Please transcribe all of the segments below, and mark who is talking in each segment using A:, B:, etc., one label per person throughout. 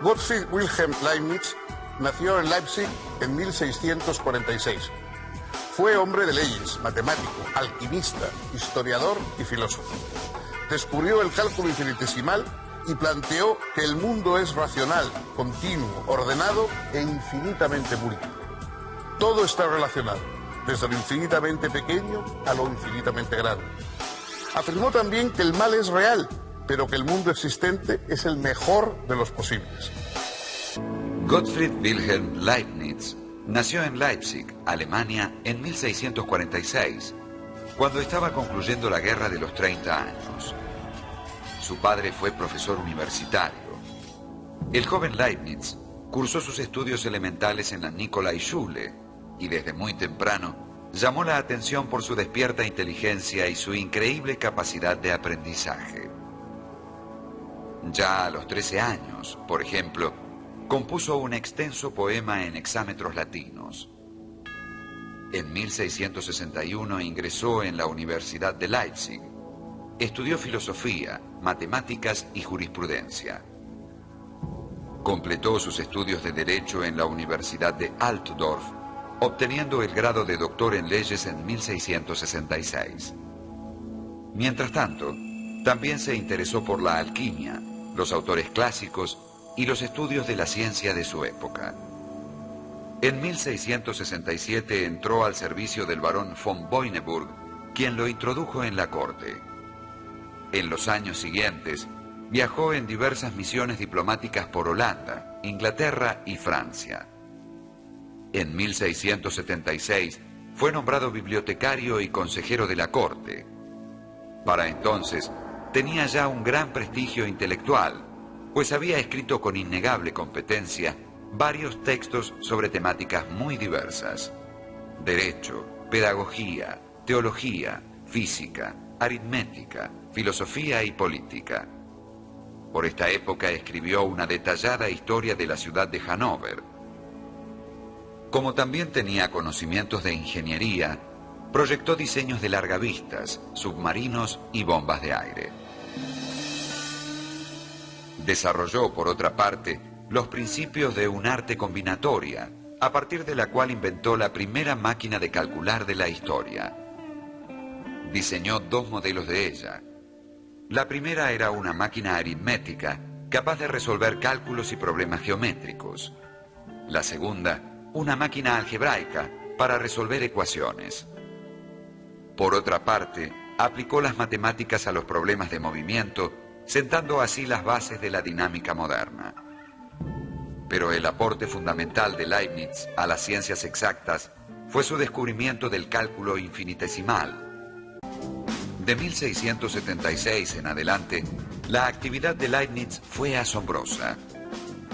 A: Gottfried Wilhelm Leibniz nació en Leipzig en 1646. Fue hombre de leyes, matemático, alquimista, historiador y filósofo. Descubrió el cálculo infinitesimal y planteó que el mundo es racional, continuo, ordenado e infinitamente múltiple. Todo está relacionado, desde lo infinitamente pequeño a lo infinitamente grande. Afirmó también que el mal es real, pero que el mundo existente es el mejor de los posibles.
B: Gottfried Wilhelm Leibniz nació en Leipzig, Alemania, en 1646, cuando estaba concluyendo la Guerra de los 30 años. Su padre fue profesor universitario. El joven Leibniz cursó sus estudios elementales en la Nikolai-Schule y desde muy temprano llamó la atención por su despierta inteligencia y su increíble capacidad de aprendizaje. Ya a los 13 años, por ejemplo, compuso un extenso poema en hexámetros latinos. En 1661 ingresó en la Universidad de Leipzig. Estudió filosofía, matemáticas y jurisprudencia. Completó sus estudios de Derecho en la Universidad de Altdorf, obteniendo el grado de doctor en leyes en 1666. Mientras tanto, también se interesó por la alquimia, los autores clásicos y los estudios de la ciencia de su época. En 1667 entró al servicio del barón von Boineburg, quien lo introdujo en la corte. En los años siguientes, viajó en diversas misiones diplomáticas por Holanda, Inglaterra y Francia. En 1676 fue nombrado bibliotecario y consejero de la corte. Para entonces, tenía ya un gran prestigio intelectual, pues había escrito con innegable competencia varios textos sobre temáticas muy diversas: derecho, pedagogía, teología, física, aritmética, filosofía y política. Por esta época escribió una detallada historia de la ciudad de Hannover. Como también tenía conocimientos de ingeniería, proyectó diseños de largavistas, submarinos y bombas de aire. Desarrolló, por otra parte, los principios de un arte combinatoria, a partir de la cual inventó la primera máquina de calcular de la historia. Diseñó dos modelos de ella. La primera era una máquina aritmética, capaz de resolver cálculos y problemas geométricos. La segunda, una máquina algebraica, para resolver ecuaciones. Por otra parte, aplicó las matemáticas a los problemas de movimiento, sentando así las bases de la dinámica moderna. Pero el aporte fundamental de Leibniz a las ciencias exactas fue su descubrimiento del cálculo infinitesimal. De 1676 en adelante, la actividad de Leibniz fue asombrosa.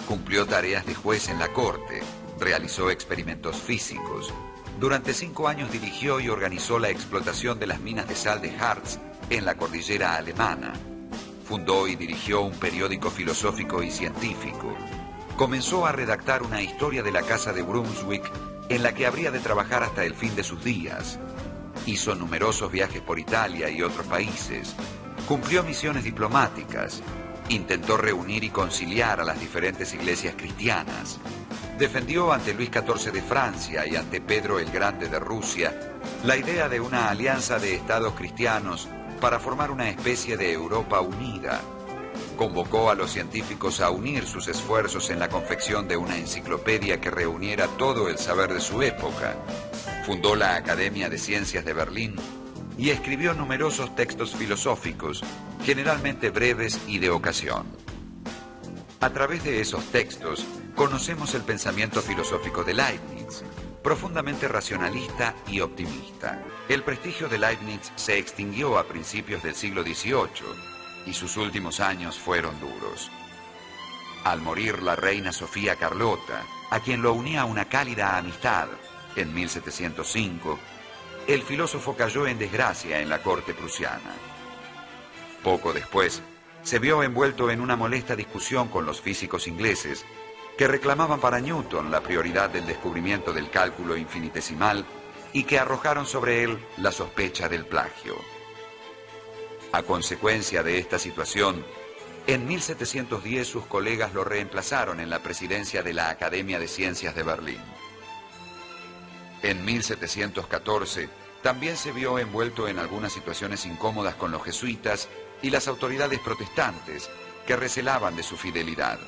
B: Cumplió tareas de juez en la corte, realizó experimentos físicos. Durante 5 años dirigió y organizó la explotación de las minas de sal de Harz en la cordillera alemana. Fundó y dirigió un periódico filosófico y científico. Comenzó a redactar una historia de la Casa de Brunswick en la que habría de trabajar hasta el fin de sus días. Hizo numerosos viajes por Italia y otros países. Cumplió misiones diplomáticas. Intentó reunir y conciliar a las diferentes iglesias cristianas. Defendió ante Luis XIV de Francia y ante Pedro el Grande de Rusia la idea de una alianza de estados cristianos para formar una especie de Europa unida. Convocó a los científicos a unir sus esfuerzos en la confección de una enciclopedia que reuniera todo el saber de su época. Fundó la Academia de Ciencias de Berlín y escribió numerosos textos filosóficos, generalmente breves y de ocasión. A través de esos textos conocemos el pensamiento filosófico de Leibniz, profundamente racionalista y optimista. El prestigio de Leibniz se extinguió a principios del siglo XVIII y sus últimos años fueron duros. Al morir la reina Sofía Carlota, a quien lo unía una cálida amistad, en 1705, el filósofo cayó en desgracia en la corte prusiana. Poco después, se vio envuelto en una molesta discusión con los físicos ingleses que reclamaban para Newton la prioridad del descubrimiento del cálculo infinitesimal y que arrojaron sobre él la sospecha del plagio. A consecuencia de esta situación, en 1710 sus colegas lo reemplazaron en la presidencia de la Academia de Ciencias de Berlín. En 1714 también se vio envuelto en algunas situaciones incómodas con los jesuitas y las autoridades protestantes que recelaban de su fidelidad.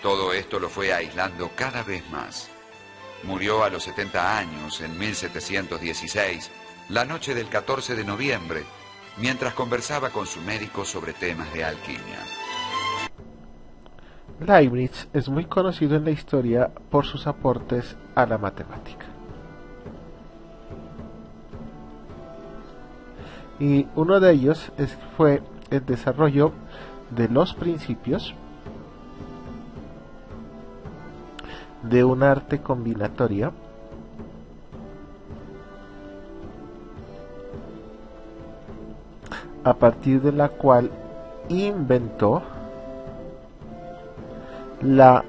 B: Todo esto lo fue aislando cada vez más. Murió a los 70 años en 1716, la noche del 14 de noviembre, mientras conversaba con su médico sobre temas de alquimia.
C: Leibniz es muy conocido en la historia por sus aportes a la matemática. Y uno de ellos fue el desarrollo de los principios de un arte combinatoria a partir de la cual inventó la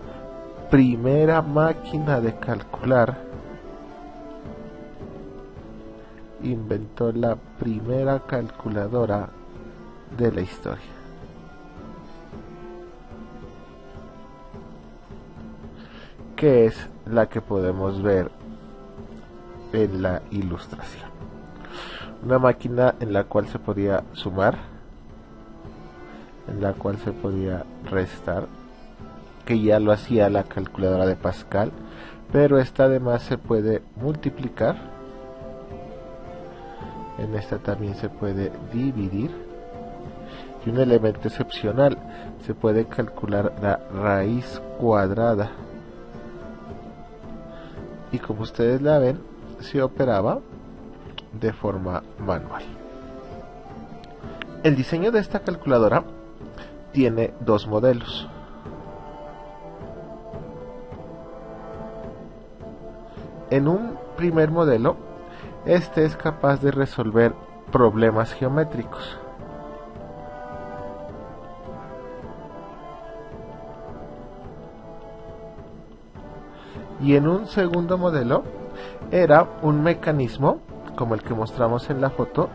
C: primera máquina de calcular, inventó la primera calculadora de la historia. Que es la que podemos ver en la ilustración. Una máquina en la cual se podía sumar, en la cual se podía restar, que ya lo hacía la calculadora de Pascal, pero esta además se puede multiplicar, en esta también se puede dividir, y un elemento excepcional, se puede calcular la raíz cuadrada, y como ustedes la ven, se operaba de forma manual. El diseño de esta calculadora tiene dos modelos. En un primer modelo, este es capaz de resolver problemas geométricos. Y en un segundo modelo, era un mecanismo, como el que mostramos en la foto,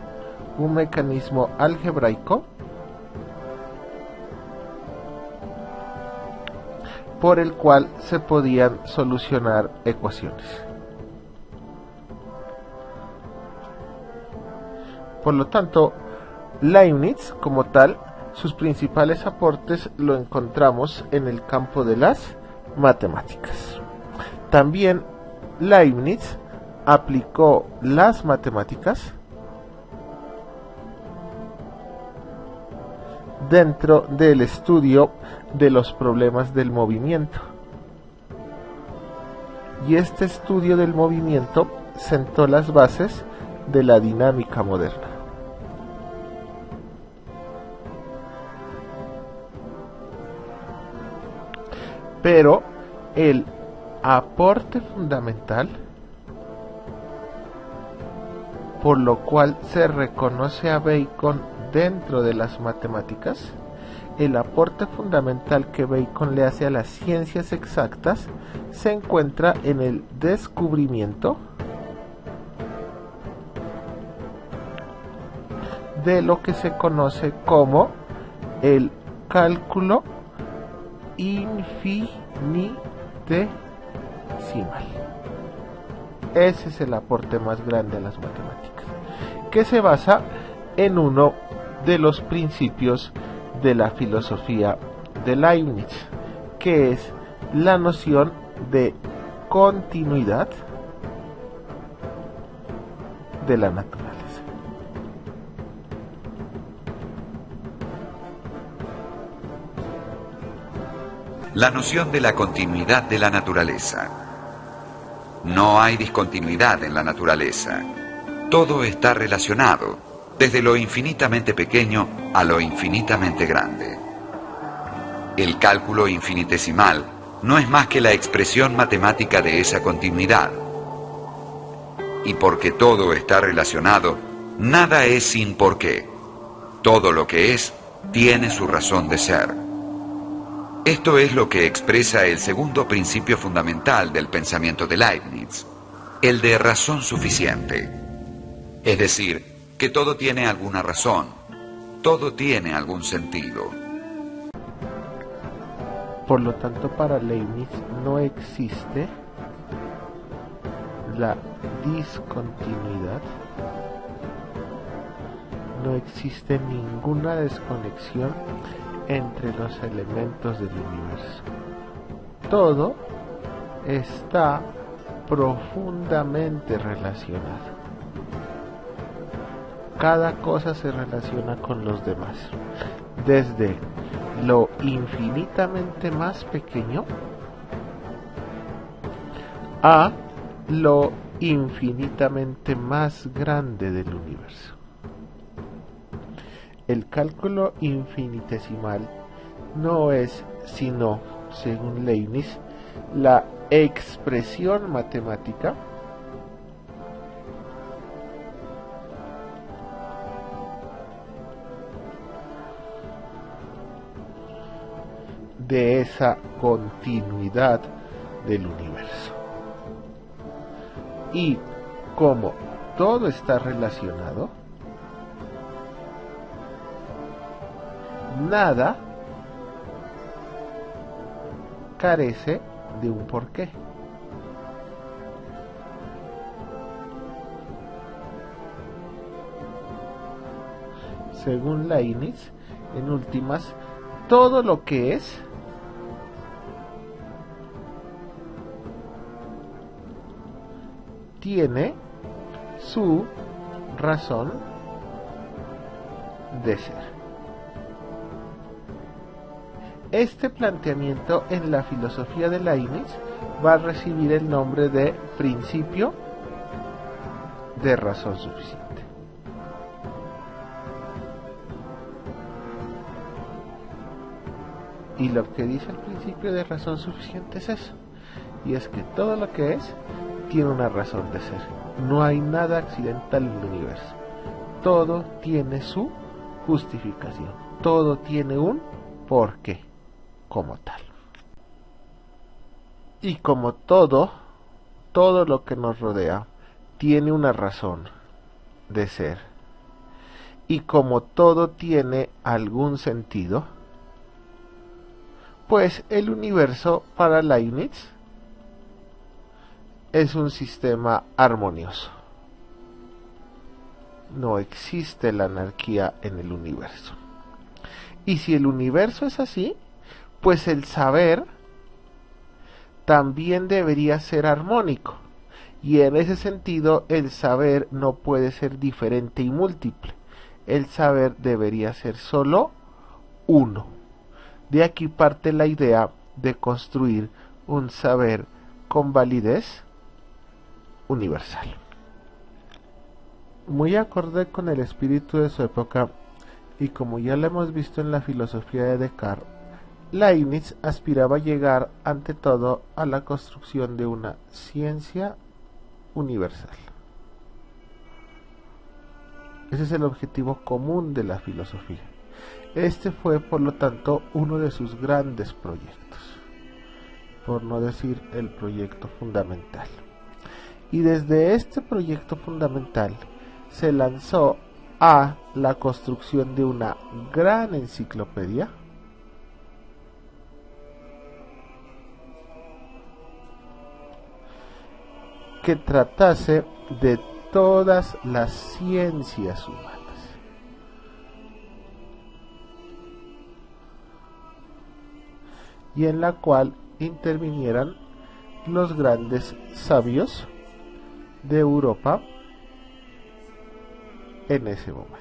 C: un mecanismo algebraico por el cual se podían solucionar ecuaciones. Por lo tanto, Leibniz, como tal, sus principales aportes lo encontramos en el campo de las matemáticas. También Leibniz aplicó las matemáticas dentro del estudio de los problemas del movimiento. Y este estudio del movimiento sentó las bases de la dinámica moderna. Pero el aporte fundamental por lo cual se reconoce a Bacon dentro de las matemáticas, el aporte fundamental que Bacon le hace a las ciencias exactas se encuentra en el descubrimiento de lo que se conoce como el cálculo infinitesimal. Ese es el aporte más grande a las matemáticas, que se basa en uno de los principios de la filosofía de Leibniz, que es la noción de continuidad de la naturaleza.
B: La noción de la continuidad de la naturaleza. No hay discontinuidad en la naturaleza. Todo está relacionado, desde lo infinitamente pequeño a lo infinitamente grande. El cálculo infinitesimal no es más que la expresión matemática de esa continuidad. y porque todo está relacionado, nada es sin por qué. Todo lo que es tiene su razón de ser. Esto es lo que expresa el segundo principio fundamental del pensamiento de Leibniz, el de razón suficiente. Es decir, que todo tiene alguna razón, todo tiene algún sentido.
C: Por lo tanto, para Leibniz no existe la discontinuidad, no existe ninguna desconexión entre los elementos del universo. Todo está profundamente relacionado. Cada cosa se relaciona con los demás, desde lo infinitamente más pequeño a lo infinitamente más grande del universo. El cálculo infinitesimal no es sino, según Leibniz, la expresión matemática de esa continuidad del universo. Y como todo está relacionado, nada carece de un porqué. Según Leibniz, en últimas, todo lo que es tiene su razón de ser. Este planteamiento en la filosofía de Leibniz va a recibir el nombre de principio de razón suficiente. Y lo que dice el principio de razón suficiente es eso, y es que todo lo que es tiene una razón de ser. No hay nada accidental en el universo. Todo tiene su justificación. Todo tiene un porqué como tal. Y como todo lo que nos rodea tiene una razón de ser. Y como todo tiene algún sentido, pues el universo para Leibniz es un sistema armonioso. No existe la anarquía en el universo. Y si el universo es así, pues el saber también debería ser armónico. Y en ese sentido, el saber no puede ser diferente y múltiple. El saber debería ser solo uno. De aquí parte la idea de construir un saber con validez universal. Muy acorde con el espíritu de su época, y como ya lo hemos visto en la filosofía de Descartes, Leibniz aspiraba a llegar ante todo a la construcción de una ciencia universal. Ese es el objetivo común de la filosofía. Este fue, por lo tanto, uno de sus grandes proyectos, por no decir el proyecto fundamental. Y desde este proyecto fundamental se lanzó a la construcción de una gran enciclopedia que tratase de todas las ciencias humanas. Y en la cual intervinieran los grandes sabios de Europa en ese momento.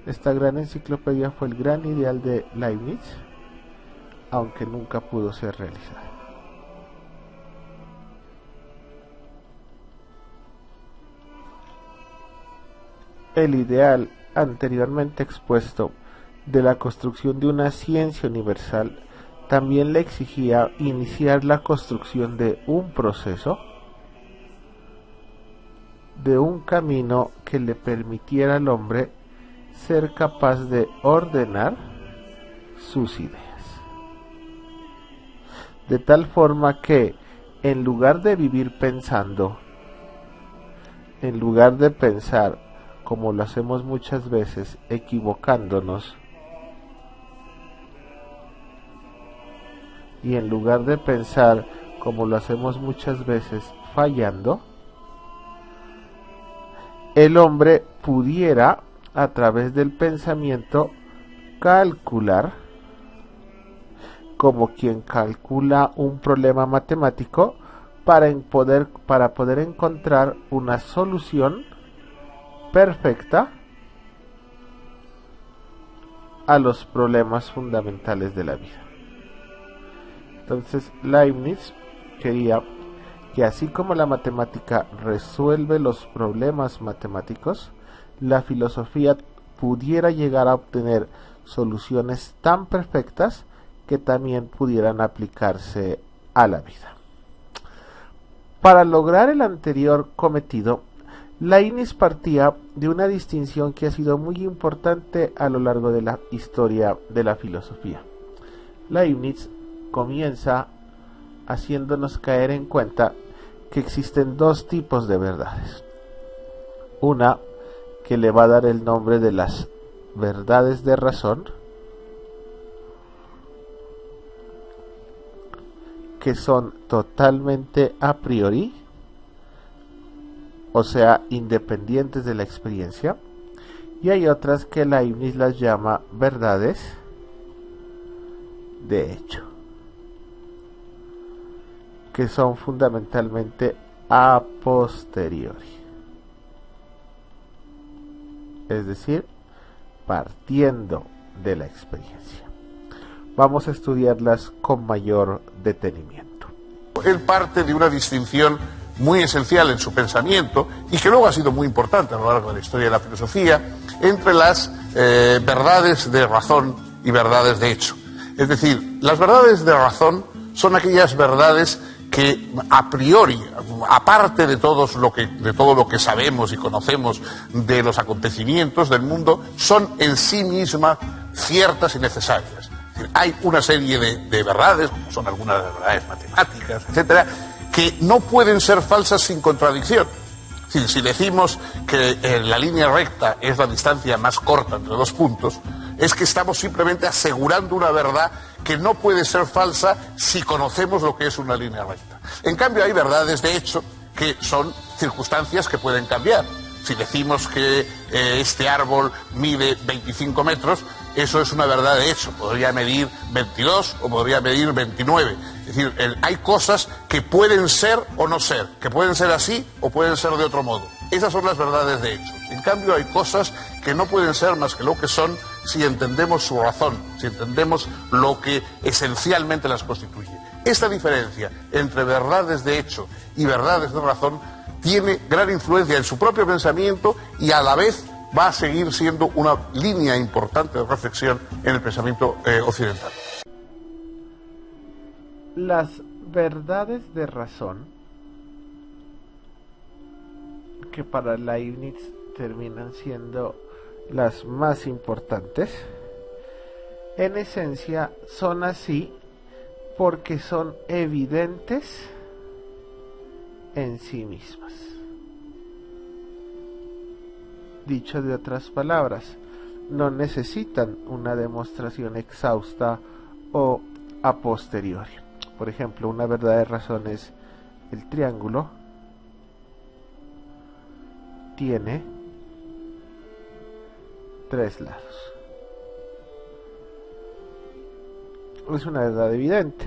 C: Esta gran enciclopedia fue el gran ideal de Leibniz, aunque nunca pudo ser realizada. El ideal anteriormente expuesto de la construcción de una ciencia universal también le exigía iniciar la construcción de un proceso de un camino que le permitiera al hombre ser capaz de ordenar sus ideas. De tal forma que, en lugar de vivir pensando, en lugar de pensar como lo hacemos muchas veces, equivocándonos, y en lugar de pensar como lo hacemos muchas veces, fallando, el hombre pudiera, a través del pensamiento, calcular, como quien calcula un problema matemático, para poder encontrar una solución perfecta a los problemas fundamentales de la vida. Entonces Leibniz quería que, así como la matemática resuelve los problemas matemáticos, la filosofía pudiera llegar a obtener soluciones tan perfectas que también pudieran aplicarse a la vida. Para lograr el anterior cometido, Leibniz partía de una distinción que ha sido muy importante a lo largo de la historia de la filosofía. Leibniz comienza haciéndonos caer en cuenta que existen dos tipos de verdades. Una que le va a dar el nombre de las verdades de razón, que son totalmente a priori, o sea, independientes de la experiencia, y hay otras que Leibniz las llama verdades de hecho, que son fundamentalmente a posteriori, es decir, partiendo de la experiencia. Vamos a estudiarlas con mayor detenimiento.
A: Él parte de una distinción muy esencial en su pensamiento y que luego ha sido muy importante a lo largo de la historia de la filosofía entre las verdades de razón y verdades de hecho. Es decir, las verdades de razón son aquellas verdades que a priori, aparte de todo lo que sabemos y conocemos de los acontecimientos del mundo, son en sí mismas ciertas y necesarias. Hay una serie de verdades, como son algunas verdades matemáticas, etcétera, que no pueden ser falsas sin contradicción. Si decimos que la línea recta es la distancia más corta entre dos puntos, es que estamos simplemente asegurando una verdad que no puede ser falsa si conocemos lo que es una línea recta. En cambio, hay verdades de hecho que son circunstancias que pueden cambiar. Si decimos que este árbol mide 25 metros, eso es una verdad de hecho. Podría medir 22 o podría medir 29. Es decir, hay cosas que pueden ser o no ser, que pueden ser así o pueden ser de otro modo. Esas son las verdades de hecho. En cambio, hay cosas que no pueden ser más que lo que son si entendemos su razón, si entendemos lo que esencialmente las constituye. Esta diferencia entre verdades de hecho y verdades de razón tiene gran influencia en su propio pensamiento y a la vez va a seguir siendo una línea importante de reflexión en el pensamiento occidental.
C: Las verdades de razón, que para Leibniz terminan siendo las más importantes, en esencia son así porque son evidentes en sí mismas. Dicho de otras palabras, no necesitan una demostración exhausta o a posteriori. Por ejemplo, una verdad de razón es: el triángulo tiene 3 lados. Es una verdad evidente.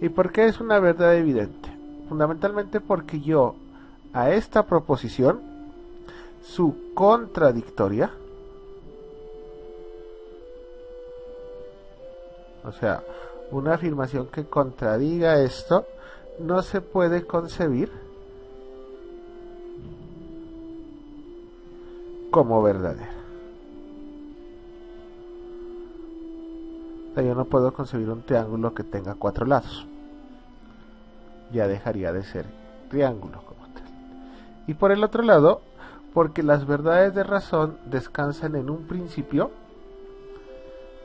C: ¿Y por qué es una verdad evidente? Fundamentalmente porque yo a esta proposición, su contradictoria, o sea, una afirmación que contradiga esto, no se puede concebir como verdadera. O sea, yo no puedo concebir un triángulo que tenga 4 lados. Ya dejaría de ser triángulo como tal. Y por el otro lado, porque las verdades de razón descansan en un principio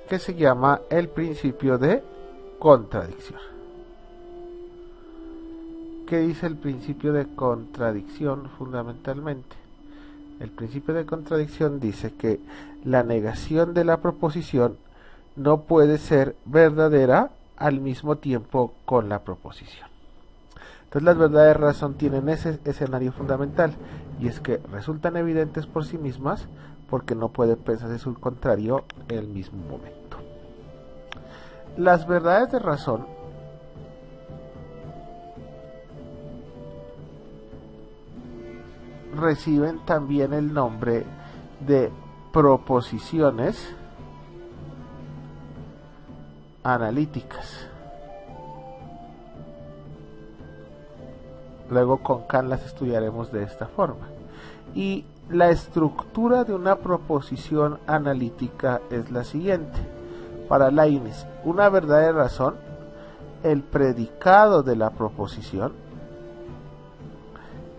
C: que se llama el principio de contradicción. ¿Qué dice el principio de contradicción fundamentalmente? El principio de contradicción dice que la negación de la proposición no puede ser verdadera al mismo tiempo con la proposición. Entonces las verdades de razón tienen ese escenario fundamental, y es que resultan evidentes por sí mismas porque no puede pensarse su contrario en el mismo momento. Las verdades de razón reciben también el nombre de proposiciones analíticas. Luego con Kant las estudiaremos de esta forma. Y la estructura de una proposición analítica es la siguiente. Para Leibniz, una verdad de razón, el predicado de la proposición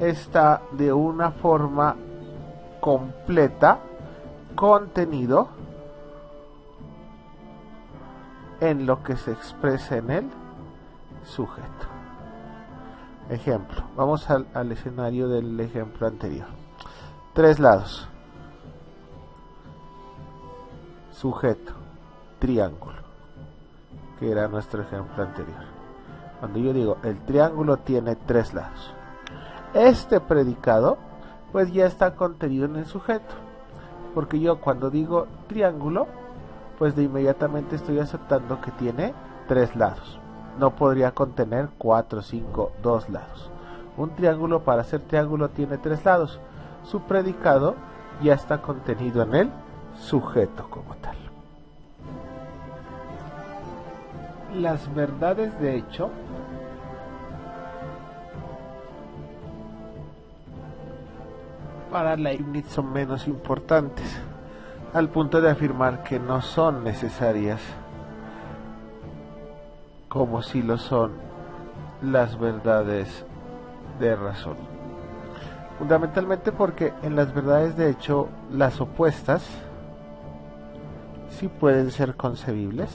C: está de una forma completa contenido en lo que se expresa en el sujeto. Ejemplo, vamos al escenario del ejemplo anterior. 3 lados. Sujeto, triángulo, que era nuestro ejemplo anterior. Cuando yo digo el triángulo tiene 3 lados, este predicado pues ya está contenido en el sujeto, porque yo cuando digo triángulo pues de inmediatamente estoy aceptando que tiene 3 lados. No podría contener 4, 5, 2 lados. Un triángulo, para ser triángulo, tiene 3 lados. Su predicado ya está contenido en el sujeto como tal. Las verdades de hecho para Leibniz son menos importantes, al punto de afirmar que no son necesarias como si lo son las verdades de razón. Fundamentalmente porque en las verdades de hecho las opuestas sí pueden ser concebibles,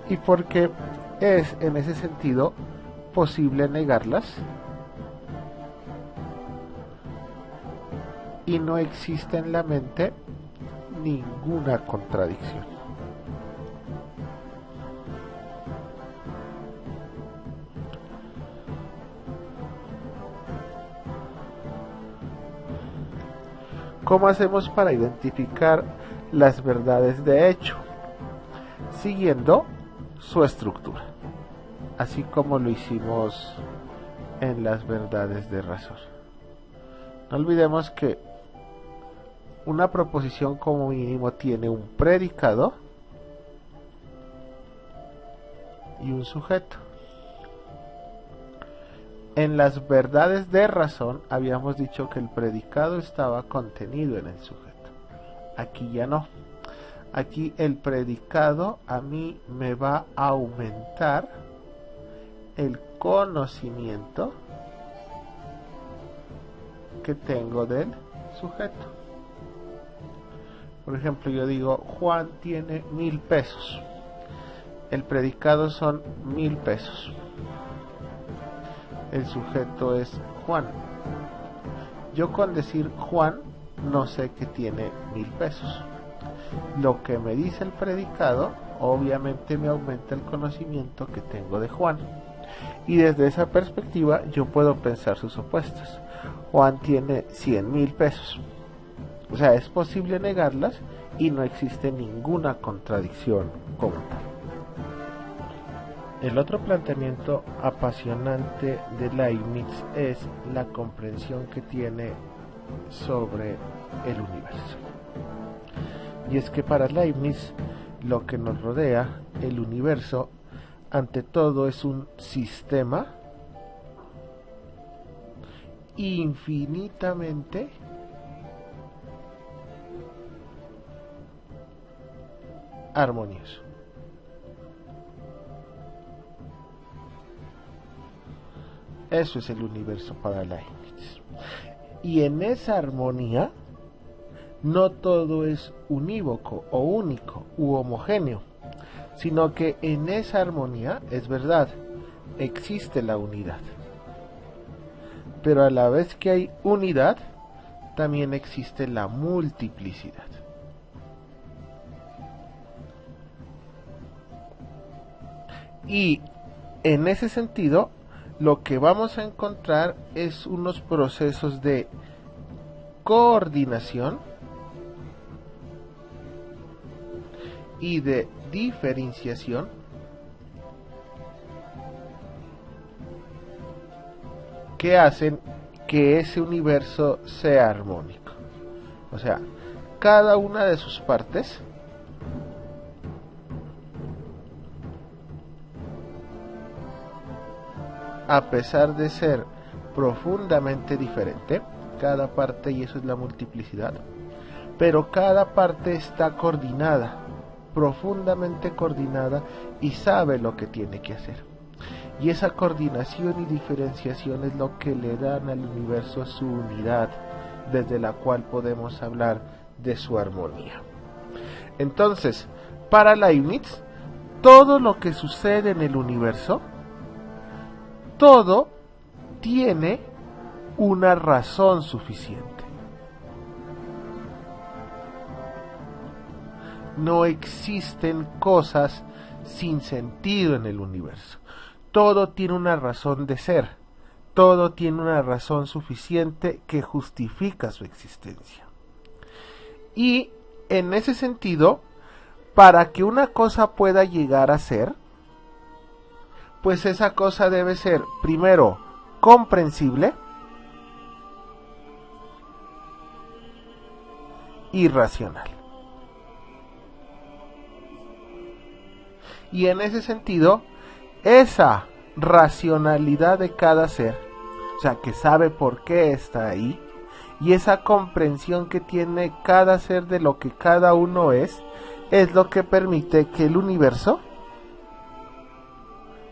C: y porque es en ese sentido posible negarlas y no existe en la mente ninguna contradicción. ¿Cómo hacemos para identificar las verdades de hecho? Siguiendo su estructura, así como lo hicimos en las verdades de razón. No olvidemos que una proposición como mínimo tiene un predicado y un sujeto. En las verdades de razón habíamos dicho que el predicado estaba contenido en el sujeto. Aquí ya no. Aquí el predicado a mí me va a aumentar el conocimiento que tengo del sujeto. Por ejemplo, yo digo Juan tiene 1000 pesos. El predicado son 1000 pesos. El sujeto es Juan. Yo con decir Juan no sé que tiene 1000 pesos. Lo que me dice el predicado obviamente me aumenta el conocimiento que tengo de Juan, y desde esa perspectiva yo puedo pensar sus opuestos. Juan tiene 100,000 pesos. O sea, es posible negarlas y no existe ninguna contradicción como tal. El otro planteamiento apasionante de Leibniz es la comprensión que tiene sobre el universo. Y es que para Leibniz lo que nos rodea, el universo, ante todo es un sistema infinitamente armonioso. Eso es el universo para Leibniz. Y en esa armonía, no todo es unívoco o único u homogéneo, sino que en esa armonía, es verdad, existe la unidad. Pero a la vez que hay unidad, también existe la multiplicidad. Y en ese sentido, lo que vamos a encontrar es unos procesos de coordinación y de diferenciación que hacen que ese universo sea armónico. O sea, cada una de sus partes a pesar de ser profundamente diferente, cada parte, y eso es la multiplicidad, pero cada parte está coordinada, profundamente coordinada, y sabe lo que tiene que hacer. Y esa coordinación y diferenciación es lo que le dan al universo su unidad, desde la cual podemos hablar de su armonía. Entonces, para Leibniz, todo lo que sucede en el universo, todo tiene una razón suficiente. No existen cosas sin sentido en el universo. Todo tiene una razón de ser. Todo tiene una razón suficiente que justifica su existencia. Y en ese sentido, para que una cosa pueda llegar a ser, pues esa cosa debe ser, primero, comprensible y racional. Y en ese sentido, esa racionalidad de cada ser, o sea, que sabe por qué está ahí, y esa comprensión que tiene cada ser de lo que cada uno es lo que permite que el universo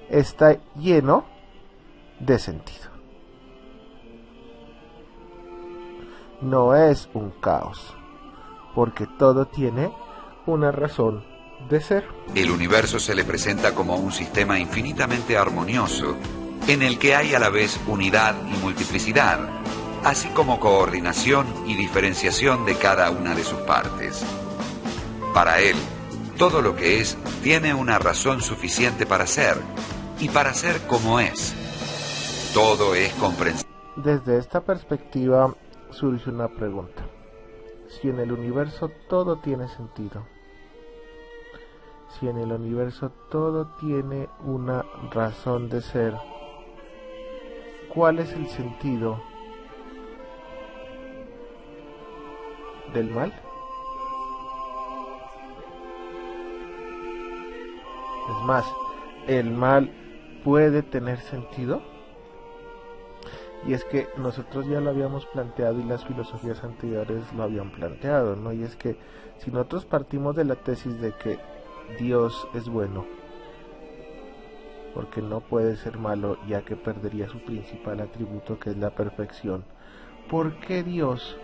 C: está lleno de sentido. No es un caos, porque todo tiene una razón de ser.
B: El universo se le presenta como un sistema infinitamente armonioso, en el que hay a la vez unidad y multiplicidad, así como coordinación y diferenciación de cada una de sus partes. Para él, todo lo que es tiene una razón suficiente para ser, y para ser como es. Todo es comprensible.
C: Desde esta perspectiva surge una pregunta. Si en el universo todo tiene sentido, si en el universo todo tiene una razón de ser, ¿cuál es el sentido del mal? Es más, ¿el mal puede tener sentido? Y es que nosotros ya lo habíamos planteado y las filosofías anteriores lo habían planteado, ¿no? Y es que si nosotros partimos de la tesis de que Dios es bueno, porque no puede ser malo, ya que perdería su principal atributo, que es la perfección, ¿por qué Dios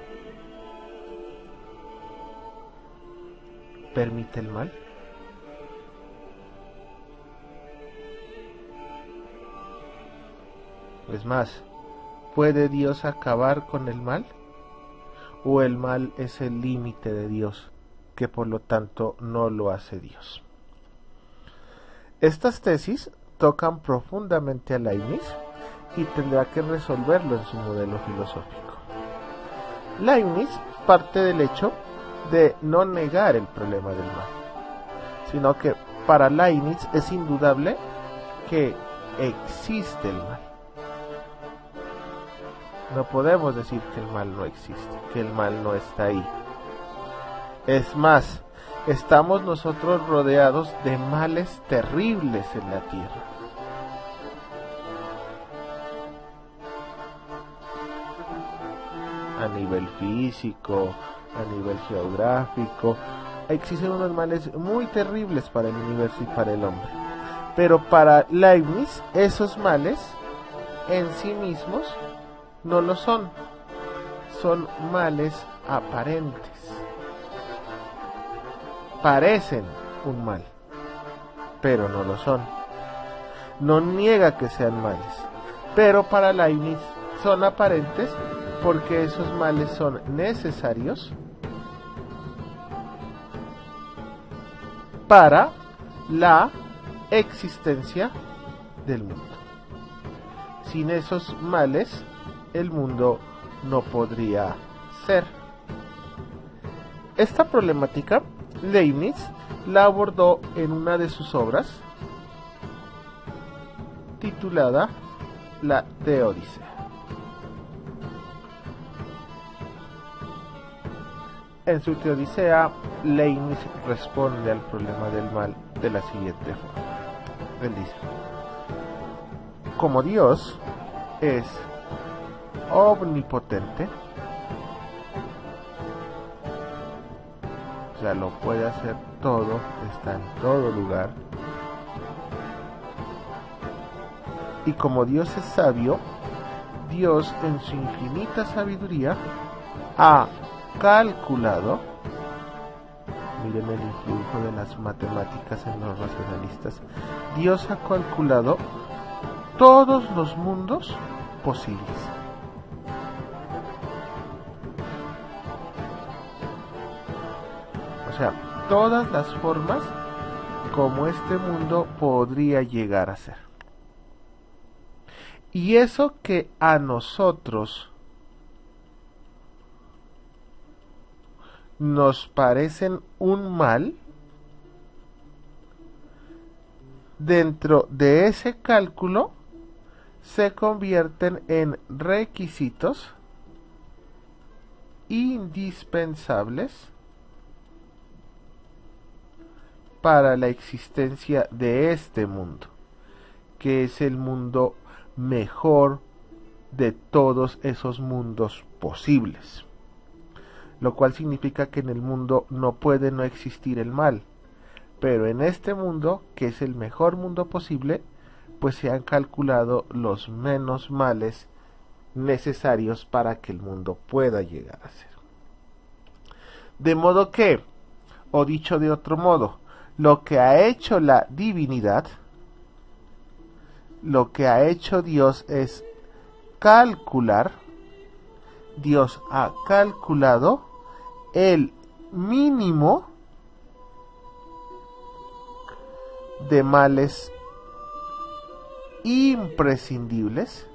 C: permite el mal? Es más, ¿puede Dios acabar con el mal? ¿O el mal es el límite de Dios, que por lo tanto no lo hace Dios? Estas tesis tocan profundamente a Leibniz y tendrá que resolverlo en su modelo filosófico. Leibniz parte del hecho de no negar el problema del mal, sino que para Leibniz es indudable que existe el mal. No podemos decir que el mal no existe, que el mal no está ahí. Es más, estamos nosotros rodeados de males terribles en la tierra. A nivel físico, a nivel geográfico, existen unos males muy terribles para el universo y para el hombre. Pero para Leibniz, esos males en sí mismos no lo son. Son males aparentes. Parecen un mal, pero no lo son. No niega que sean males, pero para Leibniz son aparentes porque esos males son necesarios para la existencia del mundo. Sin esos males, el mundo no podría ser. Esta problemática, Leibniz la abordó en una de sus obras titulada La Teodicea. En su Teodicea, Leibniz responde al problema del mal de la siguiente forma. Él dice: como Dios es omnipotente, o sea, lo puede hacer todo, está en todo lugar, y como Dios es sabio, Dios en su infinita sabiduría ha calculado, miren el influjo de las matemáticas en los racionalistas, Dios ha calculado todos los mundos posibles. O sea, todas las formas como este mundo podría llegar a ser. Y eso que a nosotros nos parecen un mal, dentro de ese cálculo se convierten en requisitos indispensables para la existencia de este mundo, que es el mundo mejor de todos esos mundos posibles. Lo cual significa que en el mundo no puede no existir el mal, pero en este mundo, que es el mejor mundo posible, pues se han calculado los menos males necesarios para que el mundo pueda llegar a ser. De modo que, o dicho de otro modo, lo que ha hecho la divinidad, lo que ha hecho Dios es calcular. Dios ha calculado el mínimo de males imprescindibles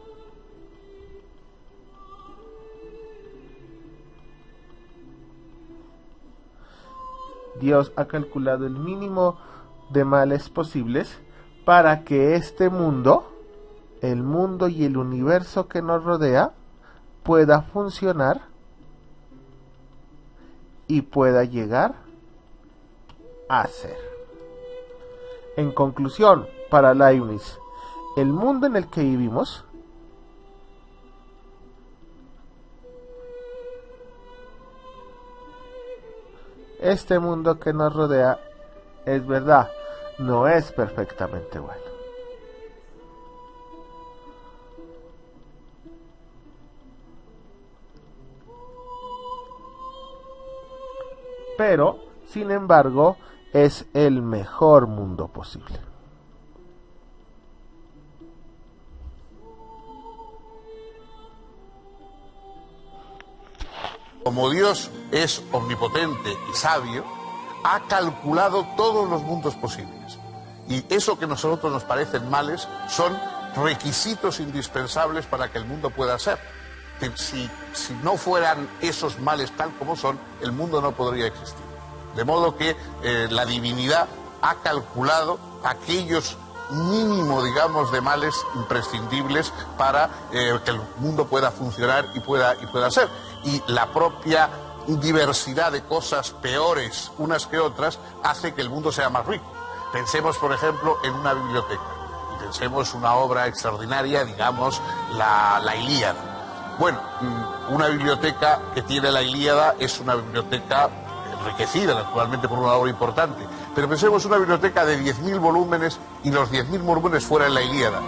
C: Dios ha calculado el mínimo de males posibles para que este mundo, el mundo y el universo que nos rodea, pueda funcionar y pueda llegar a ser. En conclusión, para Leibniz, el mundo en el que vivimos este mundo que nos rodea, es verdad, no es perfectamente bueno. Pero, sin embargo, es el mejor mundo posible.
A: Como Dios es omnipotente y sabio, ha calculado todos los mundos posibles. Y eso que a nosotros nos parecen males son requisitos indispensables para que el mundo pueda ser. Si no fueran esos males tal como son, el mundo no podría existir. De modo que la divinidad ha calculado aquellos mínimo, digamos, de males imprescindibles para que el mundo pueda funcionar y pueda ser. Y la propia diversidad de cosas peores unas que otras hace que el mundo sea más rico. Pensemos, por ejemplo, en una biblioteca. Y pensemos una obra extraordinaria, digamos, la Ilíada. Bueno, una biblioteca que tiene la Ilíada es una biblioteca enriquecida, naturalmente, por una obra importante. Pero pensemos una biblioteca de 10.000 volúmenes y los 10.000 volúmenes fuera en la Ilíada.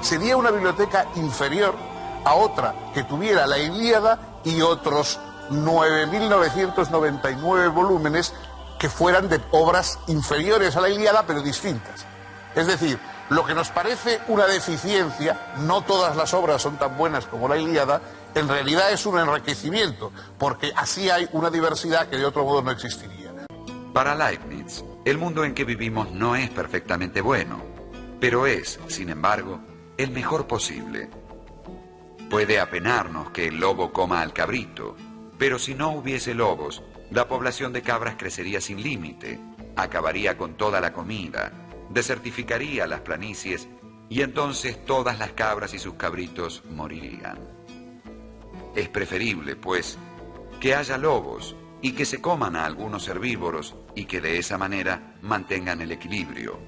A: sería una biblioteca inferior a otra que tuviera la Ilíada y otros 9.999 volúmenes que fueran de obras inferiores a la Ilíada, pero distintas. Es decir, lo que nos parece una deficiencia, no todas las obras son tan buenas como la Ilíada, en realidad es un enriquecimiento, porque así hay una diversidad que de otro modo no existiría.
B: Para Leibniz, el mundo en que vivimos no es perfectamente bueno, pero es, sin embargo, el mejor posible. Puede apenarnos que el lobo coma al cabrito, pero si no hubiese lobos, la población de cabras crecería sin límite, acabaría con toda la comida, desertificaría las planicies y entonces todas las cabras y sus cabritos morirían. Es preferible, pues, que haya lobos y que se coman a algunos herbívoros y que de esa manera mantengan el equilibrio.